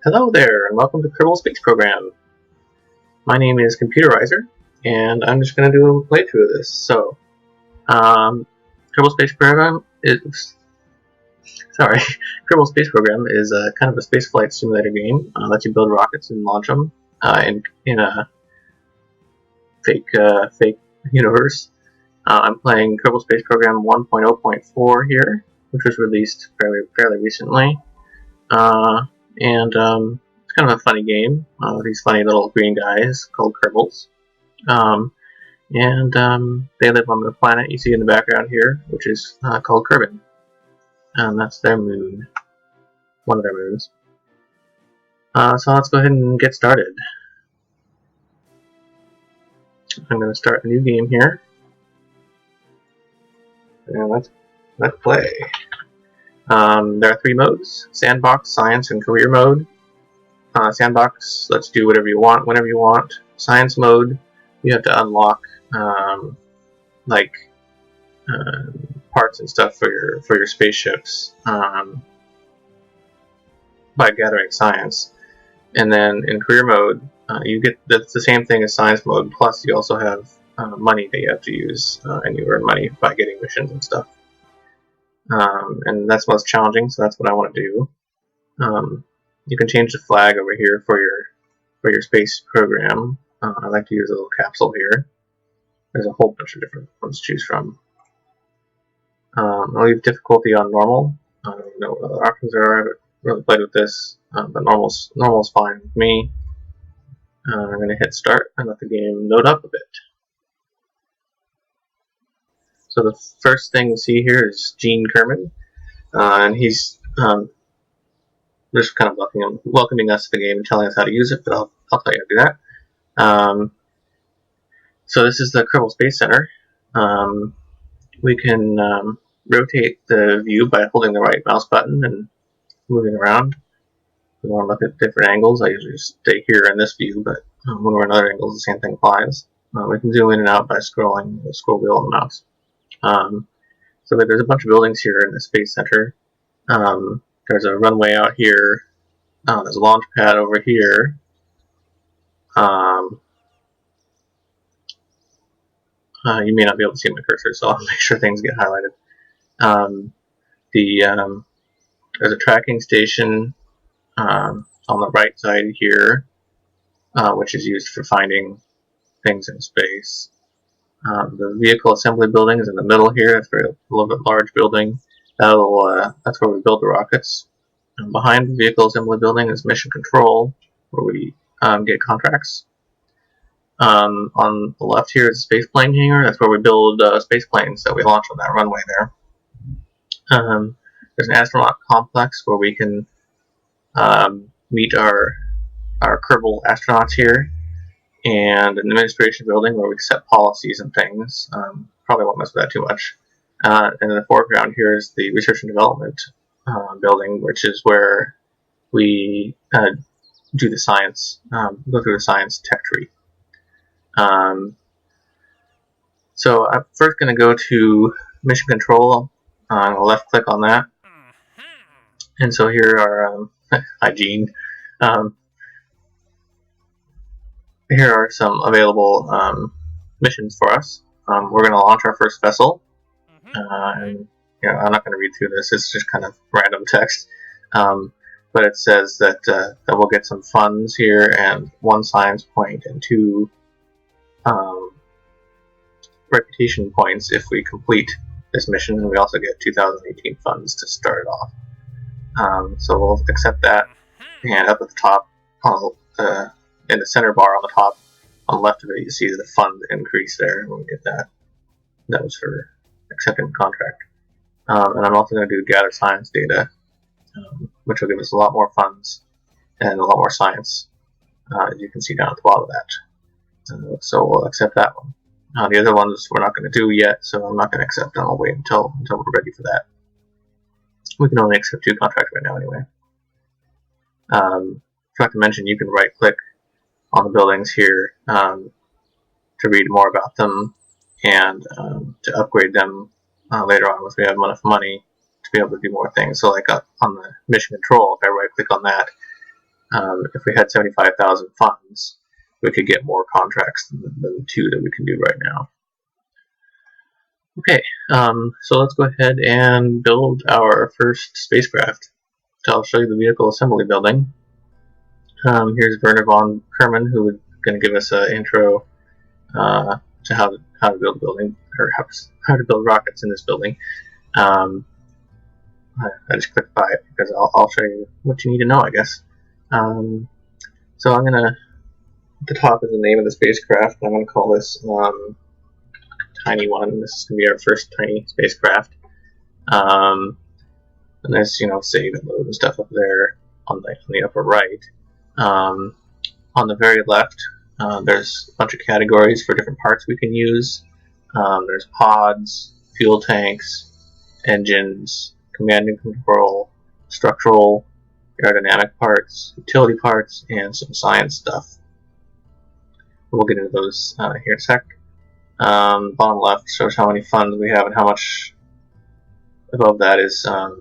Hello there, and welcome to Kerbal Space Program. My name is Computerizer, and I'm just going to do a playthrough of this. So, Kerbal Space Program is Kerbal Space Program is kind of a spaceflight simulator game. Lets you build rockets and launch them in a fake universe. I'm playing Kerbal Space Program 1.0.4 here, which was released fairly recently. It's kind of a funny game. These funny little green guys called Kerbals. They live on the planet you see in the background here, which is called Kerbin. And that's their moon. One of their moons. So let's go ahead and get started. I'm going to start a new game here. And let's play. There are three modes: Sandbox, Science, and Career mode. Sandbox lets you do whatever you want, whenever you want. Science mode, you have to unlock parts and stuff for your spaceships by gathering science. And then in Career mode, you get that's the same thing as Science mode. Plus, you also have money that you have to use, and you earn money by getting missions and stuff. And that's most challenging, so that's what I want to do. You can change the flag over here for your space program. I like to use a little capsule here. There's a whole bunch of different ones to choose from. I'll leave difficulty on normal. I don't know what other options there are. I haven't really played with this, but normal's fine with me. I'm going to hit start and let the game load up a bit. So the first thing we see here is Gene Kerman, and he's just kind of welcoming us to the game and telling us how to use it, but I'll tell you how to do that. So this is the Kerbal Space Center. We can rotate the view by holding the right mouse button and moving around. If we want to look at different angles, I usually stay here in this view, but when we're in other angles, the same thing applies. We can zoom in and out by scrolling the scroll wheel on the mouse. So there's a bunch of buildings here in the Space Center. There's a runway out here. There's a launch pad over here. You may not be able to see my cursor, so I'll make sure things get highlighted. There's a tracking station on the right side here, which is used for finding things in space. The vehicle assembly building is in the middle here. It's a little bit large building. That's where we build the rockets. And behind the vehicle assembly building is mission control, where we get contracts. On the left here is a space plane hangar. That's where we build space planes that we launch on that runway there. There's an astronaut complex where we can meet our Kerbal astronauts here, and an administration building where we set policies and things. Probably won't mess with that too much. And in the foreground here is the research and development building, which is where we do the science, go through the science tech tree. So I'm first going to go to mission control. I'll left click on that. And so here are, hi Gene. Here are some available missions for us. We're going to launch our first vessel. And I'm not going to read through this. It's just kind of random text. But it says that we'll get some funds here and 1 science point and 2 reputation points if we complete this mission. And we also get 2018 funds to start it off. So we'll accept that. And up at the top, in the center bar on the top, on the left of it, you see the fund increase there when we get that. That was for accepting the contract. And I'm also going to do gather science data, which will give us a lot more funds and a lot more science, as you can see down at the bottom of that. So we'll accept that one. The other ones we're not going to do yet, so I'm not going to accept them. I'll wait until we're ready for that. We can only accept 2 contracts right now anyway. Forgot to mention you can right click on the buildings here to read more about them and to upgrade them later on if we have enough money to be able to do more things. So like on the mission control, if I right click on that, if we had 75,000 funds, we could get more contracts than the 2 that we can do right now. Okay, so let's go ahead and build our first spacecraft. So I'll show you the vehicle assembly building. Here's Werner von Kerman, who is going to give us an intro to how to build a building, or how to build rockets in this building. I just clicked by it because I'll show you what you need to know, I guess. So I'm going to, at the top is the name of the spacecraft, and I'm going to call this Tiny One. This is going to be our first tiny spacecraft. And there's, save and load and stuff up there on the upper right. On the very left, there's a bunch of categories for different parts we can use. There's pods, fuel tanks, engines, command and control, structural, aerodynamic parts, utility parts, and some science stuff. We'll get into those here in a sec. Bottom left shows how many funds we have and how much above that is how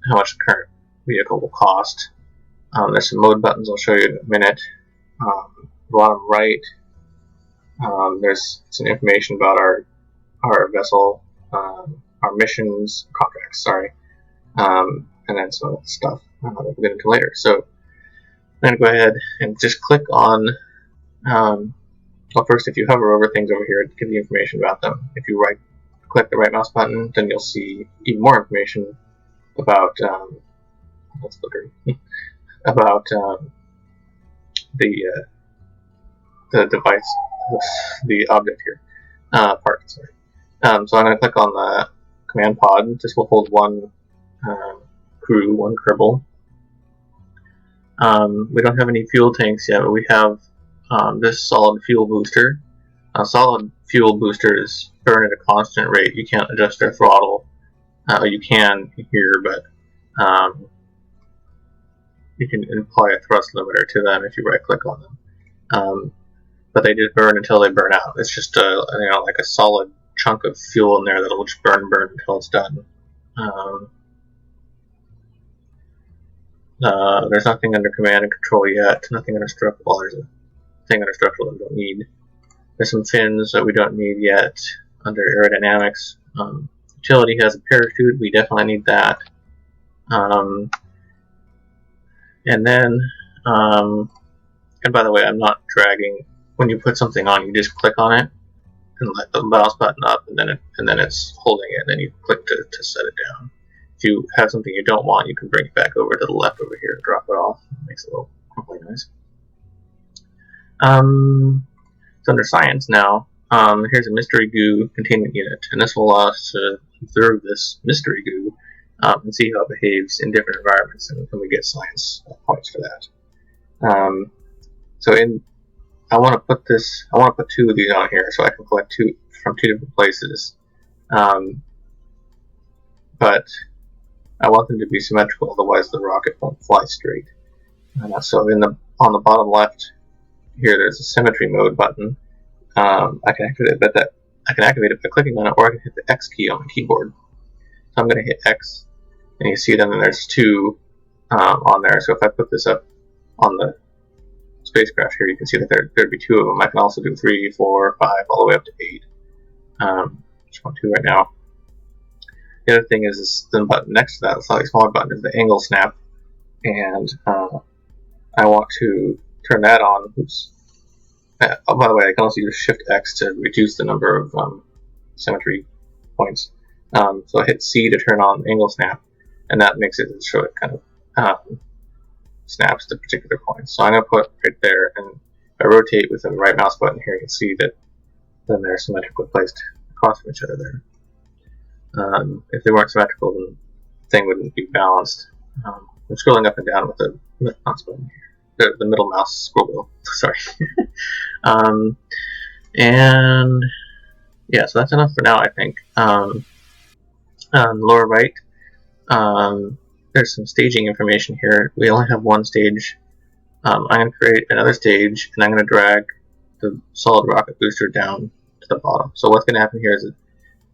much the current vehicle will cost. There's some mode buttons I'll show you in a minute. Bottom right, there's some information about our vessel, our missions, contracts, sorry, and then some other stuff that we'll get into later. So I'm going to go ahead and just click on, well, first, if you hover over things over here, it gives you information about them. If you click the right mouse button, then you'll see even more information about, about the device, the object here, part, sorry. So I'm going to click on the command pod. This will hold one crew, one Kerbal. We don't have any fuel tanks yet, but we have this solid fuel booster. Solid fuel boosters burn at a constant rate. You can't adjust their throttle. You can here, but you can apply a thrust limiter to them if you right-click on them. But they just burn until they burn out. It's just like a solid chunk of fuel in there that'll just burn until it's done. There's nothing under command and control yet. Nothing under structural. Well, there's a thing under structural that we don't need. There's some fins that we don't need yet under aerodynamics. Utility has a parachute. We definitely need that. And then, and by the way, I'm not dragging. When you put something on, you just click on it and let the mouse button up, and then it's holding it. And then you click to set it down. If you have something you don't want, you can bring it back over to the left over here and drop it off. It makes a little crumbly noise. It's under science now. Here's a mystery goo containment unit, and this will allow us to observe this mystery goo and see how it behaves in different environments, and we get science points for that. I want to put 2 of these on here so I can collect 2 from 2 different places. But I want them to be symmetrical, otherwise the rocket won't fly straight. So on the bottom left here, there's a symmetry mode button. I can activate it by clicking on it, or I can hit the X key on the keyboard. So I'm going to hit X, and you see then there's 2 on there. So if I put this up on the spacecraft here, you can see that there'd be 2 of them. I can also do 3, 4, 5, all the way up to 8. Just want 2 right now. The other thing is the button next to that, the slightly smaller button, is the angle snap, and I want to turn that on. Oops. Oh, by the way, I can also use Shift X to reduce the number of symmetry points. So I hit C to turn on angle snap, and that makes it so it kind of snaps to particular points. So I'm going to put right there, and if I rotate with the right mouse button here, you can see that then they're symmetrically placed across from each other there. If they weren't symmetrical, then the thing wouldn't be balanced. I'm scrolling up and down with the mouse button here. The middle mouse scroll wheel. Sorry. And yeah, so that's enough for now, I think. On the lower right, there's some staging information here. We only have 1 stage. I'm going to create another stage, and I'm going to drag the solid rocket booster down to the bottom. So what's going to happen here is that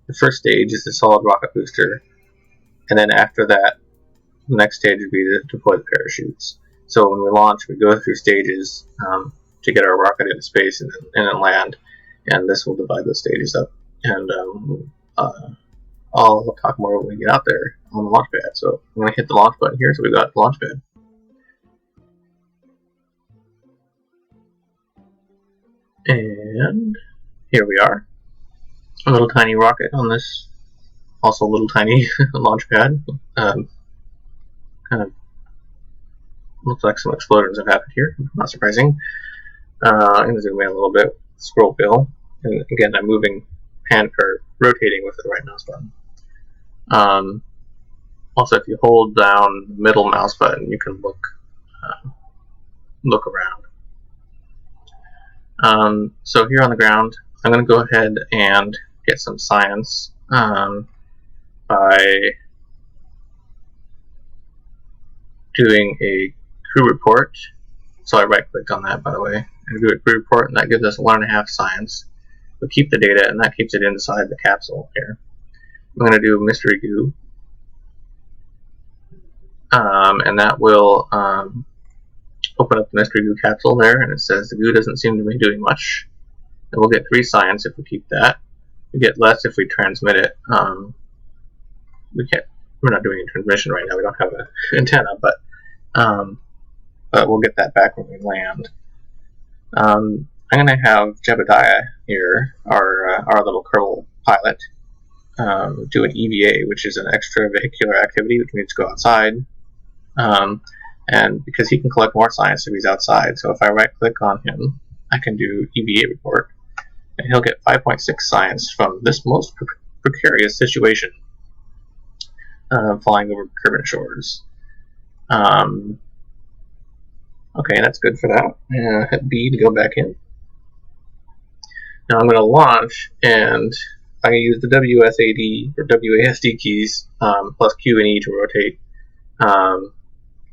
the first stage is the solid rocket booster, and then after that, the next stage would be to deploy the parachutes. So when we launch, we go through stages to get our rocket into space and then land, and this will divide those stages up. And I'll talk more when we get out there on the launch pad. So I'm going to hit the launch button here, so we've got the launch pad. And here we are. A little tiny rocket on this, also a little tiny launch pad. Kind of looks like some explosions have happened here, not surprising. I'm going to zoom in a little bit, scroll wheel, and again I'm moving rotating with the right mouse button. Also, if you hold down the middle mouse button, you can look around. So here on the ground, I'm going to go ahead and get some science by doing a crew report. So I right-clicked on that, by the way, and do a crew report, and that gives us 1.5 science. We'll keep the data, and that keeps it inside the capsule here. I'm going to do mystery goo, and that will open up the mystery goo capsule there, and it says the goo doesn't seem to be doing much. And we'll get 3 science if we keep that. We get less if we transmit it. We're not doing a transmission right now. We don't have an antenna, but we'll get that back when we land. I'm going to have Jebediah here, our little Kerbal pilot, do an EVA, which is an extravehicular activity, which means go outside. And because he can collect more science if he's outside, so if I right-click on him, I can do EVA report, and he'll get 5.6 science from this most precarious situation, flying over Kerbal shores. Okay, that's good for that. Hit B to go back in. Now I'm going to launch, and I'm going to use the WSAD or WASD keys plus Q and E to rotate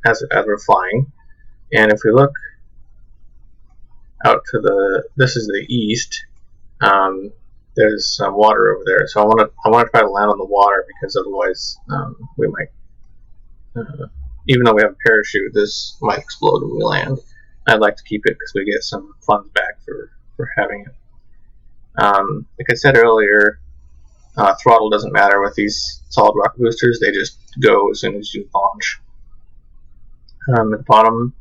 as we're flying. And if we look out to this is the east, there's some water over there. So I want to try to land on the water, because otherwise we might, even though we have a parachute, this might explode when we land. I'd like to keep it because we get some funds back for having it. Like I said earlier, throttle doesn't matter with these solid rocket boosters. They just go as soon as you launch. At the bottom,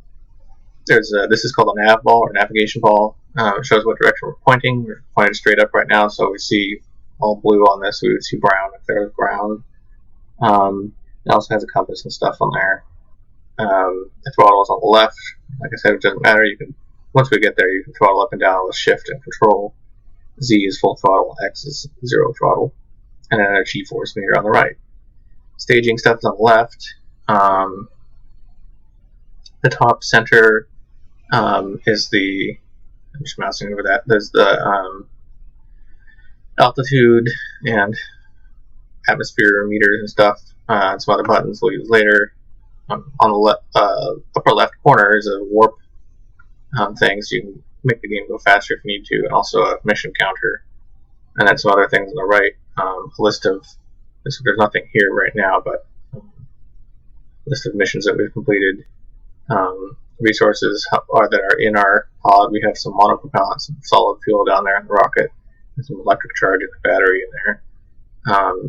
this is called a nav ball or navigation ball. It shows what direction we're pointing. We're pointed straight up right now, so we see all blue on this. We would see brown if there was ground. It also has a compass and stuff on there. The throttle is on the left. Like I said, it doesn't matter. Once we get there, you can throttle up and down with shift and control. Z is full throttle, X is 0 throttle, and then a G-force meter on the right. Staging stuff is on the left. The top center is I'm just mousing over that. There's the altitude and atmosphere meters and stuff. And some other buttons we'll use later. On the upper left corner is a warp thing, so you can make the game go faster if you need to, and also a mission counter. And then some other things on the right. A list of, there's nothing here right now, but list of missions that we've completed. Resources that are in our pod. We have some monopropellant, some solid fuel down there in the rocket, and some electric charge in the battery in there.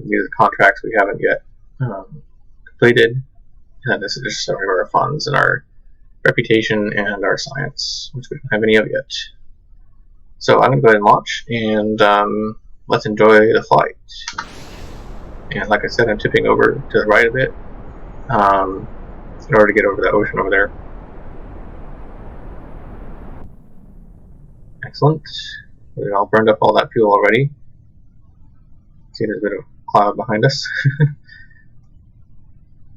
These are contracts we haven't yet completed. And this is just some of our funds and our reputation and our science, which we don't have any of yet. So I'm going to go ahead and launch, and let's enjoy the flight. And like I said, I'm tipping over to the right a bit in order to get over the ocean over there. Excellent. We all burned up all that fuel already. See, there's a bit of a cloud behind us.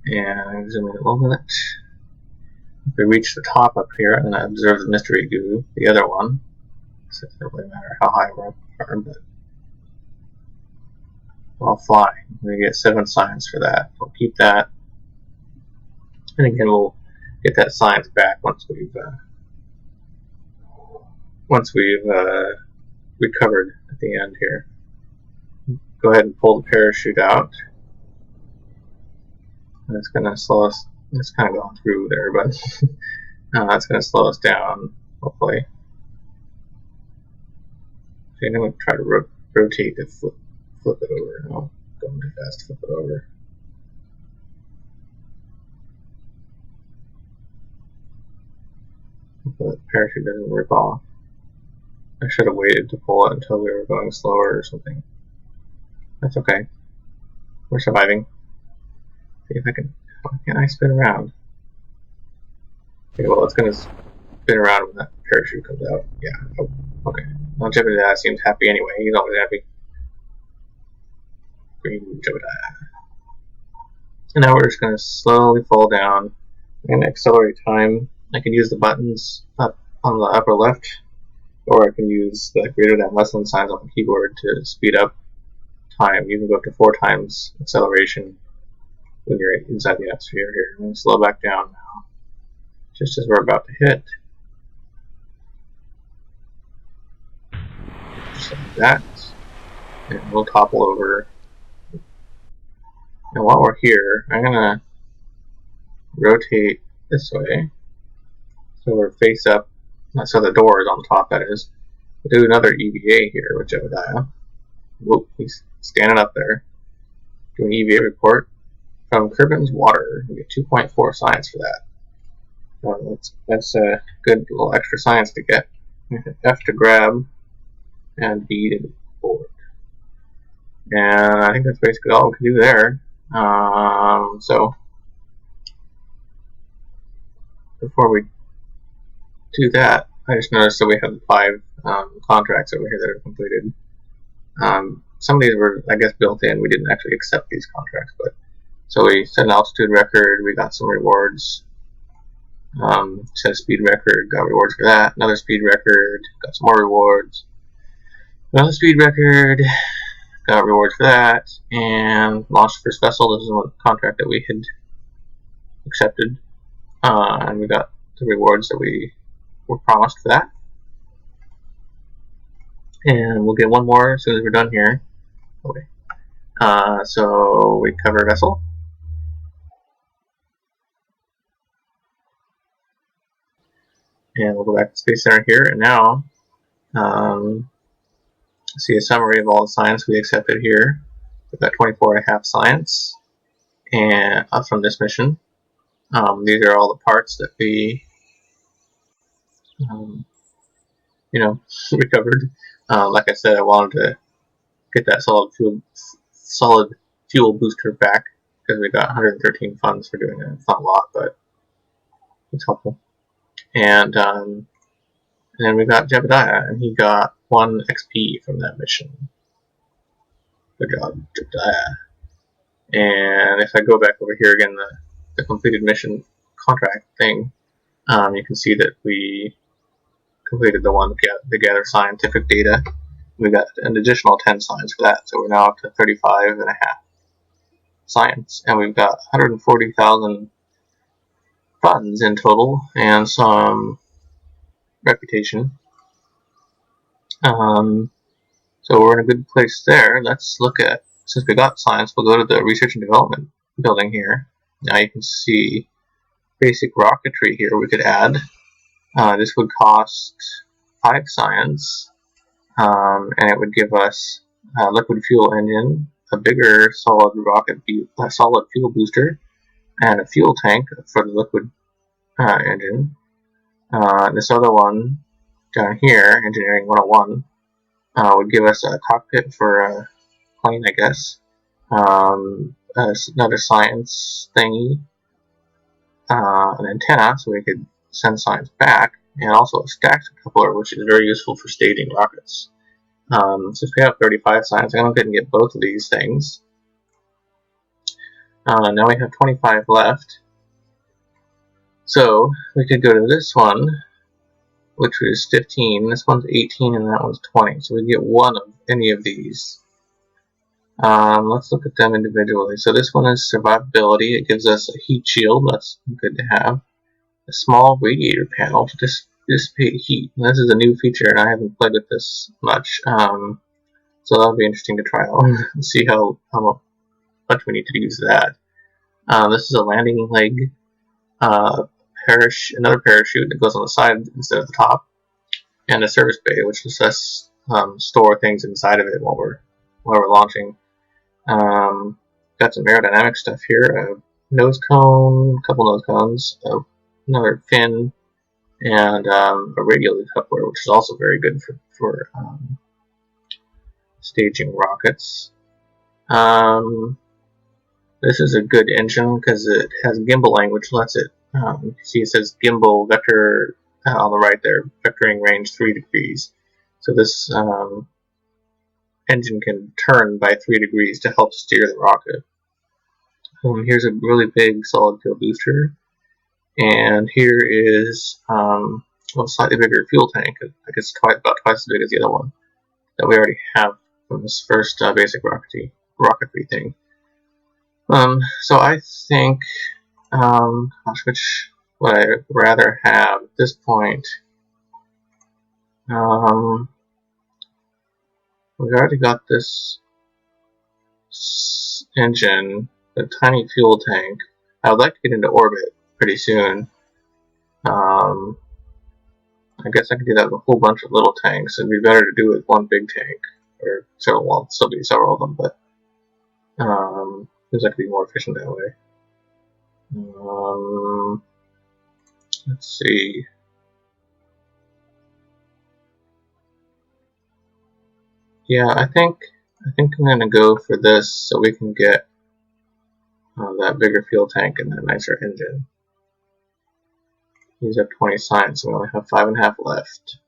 And zoom in a little bit. If we reach the top up here, and I observe the mystery goo, the other one. So it doesn't really matter how high we're up, but while flying, we get 7 science for that. We'll keep that, and again we'll get that science back once we've recovered at the end here. Go ahead and pull the parachute out. And it's going to slow us. It's kind of going through there, but That's going to slow us down, hopefully. Okay, I'm going to try to rotate to flip it over. No, going too fast to flip it over. The parachute doesn't rip off. I should have waited to pull it until we were going slower or something. That's okay. We're surviving. See if I can. How can I spin around? Okay, well, it's going to spin around when that parachute comes out. Yeah. Oh, okay. Well, Jebediah seems happy anyway. He's always happy. Green Jebediah. And now we're just going to slowly fall down. I'm going to accelerate time. I can use the buttons up on the upper left, or I can use the greater than less than signs on the keyboard to speed up time. You can go up to 4 times acceleration when you're inside the atmosphere here. I'm going to slow back down now, just as we're about to hit. Just like that. And we'll topple over. And while we're here, I'm going to rotate this way. So we're face up. So the door is on top, that is. We'll do another EVA here with Jebediah. Whoop, he's standing up there. Do an EVA report from Kerbin's Water. We get 2.4 science for that. That's a good little extra science to get. F to grab, and B to board. And I think that's basically all we can do there. So before we do that, I just noticed that we have 5 contracts over here that are completed. Some of these were, I guess, built in. We didn't actually accept these contracts, but so we set an altitude record. We got some rewards. Set a speed record. Got rewards for that. Another speed record. Got some more rewards. Another speed record. Got rewards for that. And launched the first vessel. This is one contract that we had accepted. And we got the rewards that we were promised for that. And we'll get one more as soon as we're done here. Okay. So we cover vessel. And we'll go back to Space Center here, and now see a summary of all the science we accepted here. We've got 24.5 science and from this mission. These are all the parts that we recovered. Like I said, I wanted to get that solid fuel booster back because we got 113 funds for doing it. It's not a lot, but it's helpful. And then we got Jebediah, and he got 1 XP from that mission. Good job, Jebediah. And if I go back over here again, the completed mission contract thing, you can see that we completed the one to gather scientific data. We got an additional 10 science for that, so we're now up to 35.5 science, and we've got 140,000 funds in total, and some reputation. So we're in a good place there. Let's look at, since we got science, we'll go to the research and development building here. Now you can see basic rocketry here we could add. This would cost 5 science, and it would give us a liquid fuel engine, a bigger solid fuel booster, and a fuel tank for the liquid engine. This other one down here, Engineering 101, would give us a cockpit for a plane, I guess. Another science thingy, an antenna so we could send science back, and also a stacked coupler, which is very useful for staging rockets. Since we have 35 science, I'm going to go ahead and get both of these things. Now we have 25 left. So we could go to this one, which is 15. This one's 18, and that one's 20. So we get one of any of these. Let's look at them individually. So this one is survivability. It gives us a heat shield. That's good to have. A small radiator panel to dissipate heat. And this is a new feature, and I haven't played with this much. So that'll be interesting to try out and see how much we need to use that. This is a landing leg another parachute that goes on the side instead of the top, and a service bay, which lets us store things inside of it while we're launching. Got some aerodynamic stuff here: a nose cone, a couple nose cones, another fin, and a radial coupler, which is also very good for staging rockets. This is a good engine because it has gimbal language, lets it. You see, it says gimbal vector on the right there, vectoring range 3 degrees. So this engine can turn by 3 degrees to help steer the rocket. Here's a really big solid fuel booster, and here is a slightly bigger fuel tank. I guess about twice as big as the other one that we already have from this first basic rocketry thing. So I think, which would I rather have at this point? We already got this engine, a tiny fuel tank. I would like to get into orbit pretty soon. I guess I could do that with a whole bunch of little tanks. It'd be better to do it with one big tank, or several. Well, still be several of them, but seems like it'd be more efficient that way. Let's see. Yeah, I think I'm gonna go for this so we can get that bigger fuel tank and that nicer engine. These have 20 science, so we only have 5.5 left.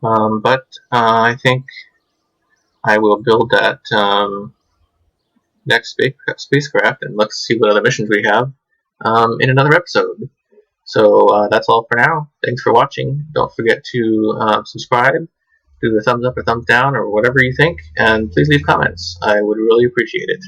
But I think I will build that next spacecraft, and let's see what other missions we have in another episode. So that's all for now. Thanks for watching. Don't forget to subscribe, do the thumbs up or thumbs down or whatever you think, and please leave comments. I would really appreciate it.